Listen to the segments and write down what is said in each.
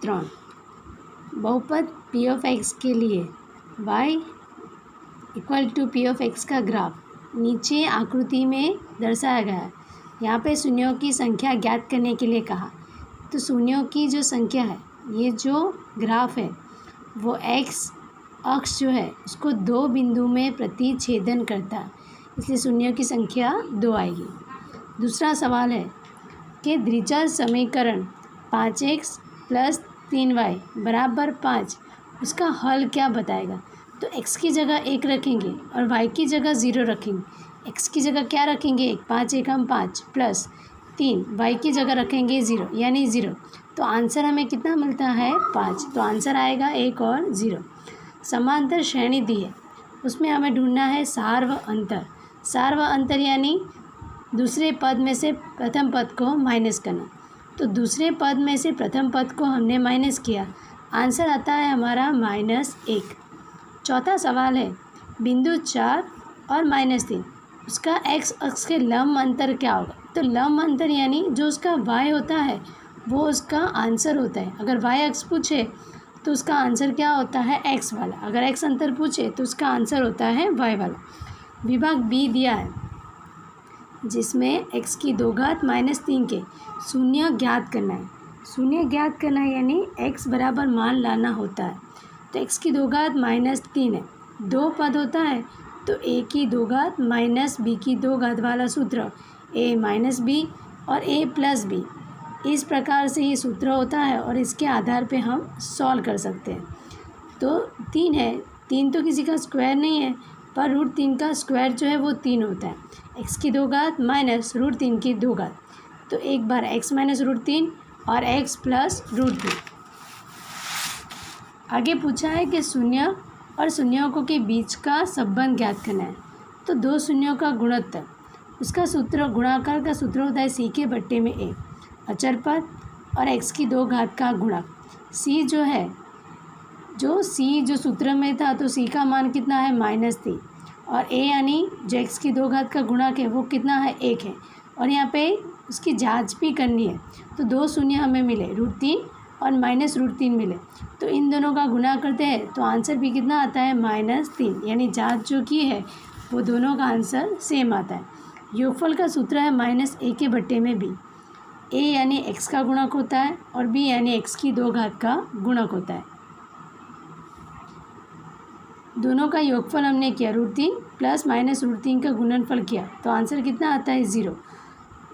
3 बहुपद P of x के लिए y equal to P of X का ग्राफ नीचे आकृति में दर्शाया गया है। यहाँ पे शून्यों की संख्या ज्ञात करने के लिए कहा। तो शून्यों की जो संख्या है, ये जो ग्राफ है वो एक्स अक्ष जो है उसको 2 बिंदु में प्रतिच्छेदन करता है, इसलिए शून्यों की संख्या 2 आएगी। दूसरा सवाल है कि द्विचर समीकरण 5x + 3y = 5, उसका हल क्या बताएगा। तो x की जगह 1 रखेंगे और y की जगह 0 रखेंगे। x की जगह क्या रखेंगे 1, 5 एकम 5 प्लस 3, y की जगह रखेंगे 0 यानी 0। तो आंसर हमें कितना मिलता है 5। तो आंसर आएगा 1 और 0। समांतर श्रेणी दी है, उसमें हमें ढूंढना है सार व अंतर। सार व अंतर यानी दूसरे पद में से प्रथम पद को माइनस करना। तो दूसरे पद में से प्रथम पद को हमने माइनस किया, आंसर आता है हमारा -1। चौथा सवाल है बिंदु 4 और -3, उसका x अक्ष के लंब अंतर क्या होगा। तो लंब अंतर यानी जो उसका y होता है वो उसका आंसर होता है। अगर y अक्ष पूछे तो उसका आंसर क्या होता है x वाला, अगर x अंतर पूछे तो उसका आंसर होता है y वाला। विभाग बी दिया है जिसमें x की 2 घात -3 के शून्य ज्ञात करना है। शून्य ज्ञात करना है यानी x बराबर मान लाना होता है। तो x की 2 घात -3 है, 2 पद होता है तो a की 2 घात माइनस b की 2 घात वाला सूत्र a - b और a + b, इस प्रकार से ये सूत्र होता है और इसके आधार पे हम सॉल्व कर सकते हैं। तो 3 है, 3 तो किसी का स्क्वायर नहीं है, पर √3 का स्क्वायर जो है वो 3 होता है। x की 2 घात माइनस √3 की 2 घात, तो एक बार x - √3 और x + √3। आगे पूछा है कि शून्य और शून्यों के बीच का संबंध ज्ञात करना है। तो 2 शून्यों का गुणोत्तर, उसका सूत्र गुणाकार का सूत्र होता है c/a, अचर पद और x की 2 घात का गुणक। c जो है, जो c जो सूत्र में था तो c का मान कितना है -3 और a यानी जो x की 2 घात का गुणक है वो कितना है 1 है। और यहाँ पे उसकी जांच भी करनी है। तो 2 शून्य हमें मिले, √3 और -√3 मिले, तो इन दोनों का गुणा करते हैं तो आंसर भी कितना आता है -3, यानी जांच जो की है वो दोनों का आंसर सेम आता है। योगफल का सूत्र है -a/b। a यानी x का गुणक होता है और b यानी x की 2 घात का गुणक होता है। दोनों का योगफल हमने किया, √3 + -√3 का गुणनफल किया, तो आंसर कितना आता है 0।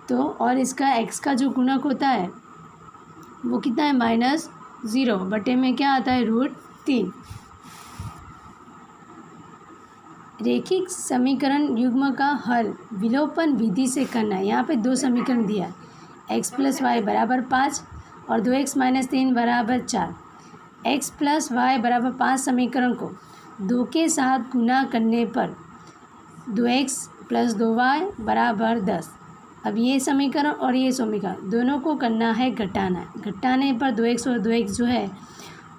तो और इसका x का जो गुणक होता है वो कितना है -0 बटे में क्या आता है √3। रेखिक समीकरण युग्म का हल विलोपन विधि से करना है। यहाँ पे 2 समीकरण दिया है, x + y = 5 और 2x - 3 = 4। x + y = 5 समीकरण को 2 के साथ गुना करने पर 2x + 2y = 10। अब ये समीकरण और ये समीकरण दोनों को करना है घटाना है। घटाने पर 2x और 2x जो है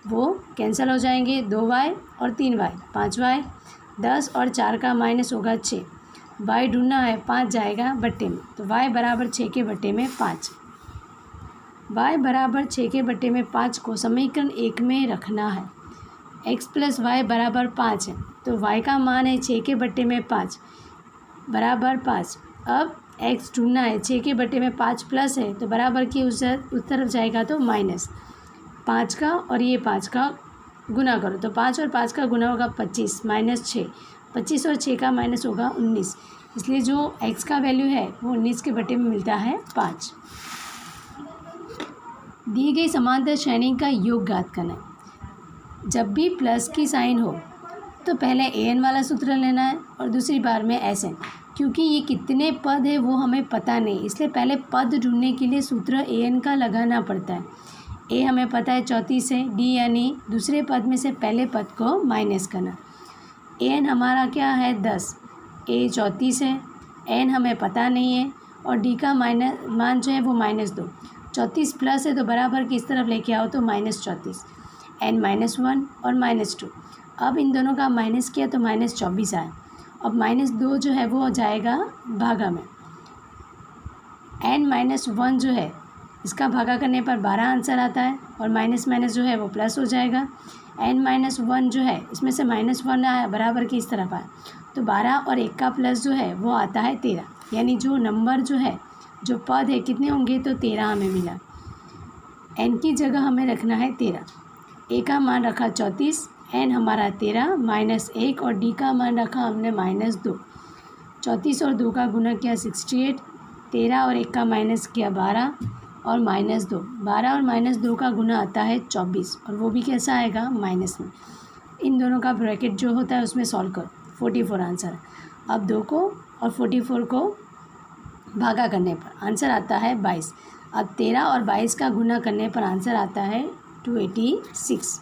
वो कैंसिल हो जाएंगे, 2y और 3y 5y, 10 और 4 का माइनस होगा 6। y ढूंढना है, 5 जाएगा बट्टे में, तो y = 6 के बट्टे में 5। y = 6 के बट्टे में 5 को समीकरण 1 में रखना है। x + y = 5 है, तो y का मान है 6 के बट्टे में 5 बराबर 5। अब x ढूंढना है, 6 के बट्टे में 5 प्लस है तो बराबर की उस तरफ जाएगा तो -5 का और ये 5 का गुना करो, तो 5 और 5 का गुना होगा 25 -6, 25 और 6 का माइनस होगा 19, इसलिए जो x का वैल्यू है वो 19 के बट्टे में मिलता है 5। दी गई समांतर श्रेणी का योग ज्ञात करना है। जब भी प्लस की साइन हो तो पहले an वाला सूत्र लेना है और दूसरी बार में sn, क्योंकि ये कितने पद है वो हमें पता नहीं, इसलिए पहले पद ढूंढने के लिए सूत्र an का लगाना पड़ता है। a हमें पता है 34 है, d यानी दूसरे पद में से पहले पद को माइनस करना। an हमारा क्या है 10, a 34 है, n हमें पता नहीं है और d का मान जो है वो -2, 34 प्लस है तो बराबर किस तरफ लेके आओ तो -34, n -1 और -2। अब इन दोनों का माइनस किया तो -24 आए। अब -2 जो है वो हो जाएगा भागा में, n -1 जो है इसका भागा करने पर 12 आंसर आता है। और माइनस माइनस जो है वो प्लस हो जाएगा। n-1 जो है इसमें से -1 आया, बराबर की इस तरफ आया, तो 12 और 1 का प्लस जो है वो आता है 13, यानी जो नंबर जो है, जो पद है कितने होंगे, तो 13 हमें मिला। n की जगह हमें रखना है 13, a का मान रखा 34, n हमारा 13 -1 और d का मान रखा हमने -2। 34 और 2 का गुना किया 68, 13 और 1 का माइनस किया 12 और -2, 12 और -2 का गुना आता है 24, और वो भी कैसा आएगा, माइनस में। इन दोनों का ब्रैकेट जो होता है उसमें सॉल्व करो, 44 आंसर है। अब 2 को और 44 को भागा करने पर आंसर आता है 22। अब 13 और 22 का गुना करने पर आंसर आता है 286।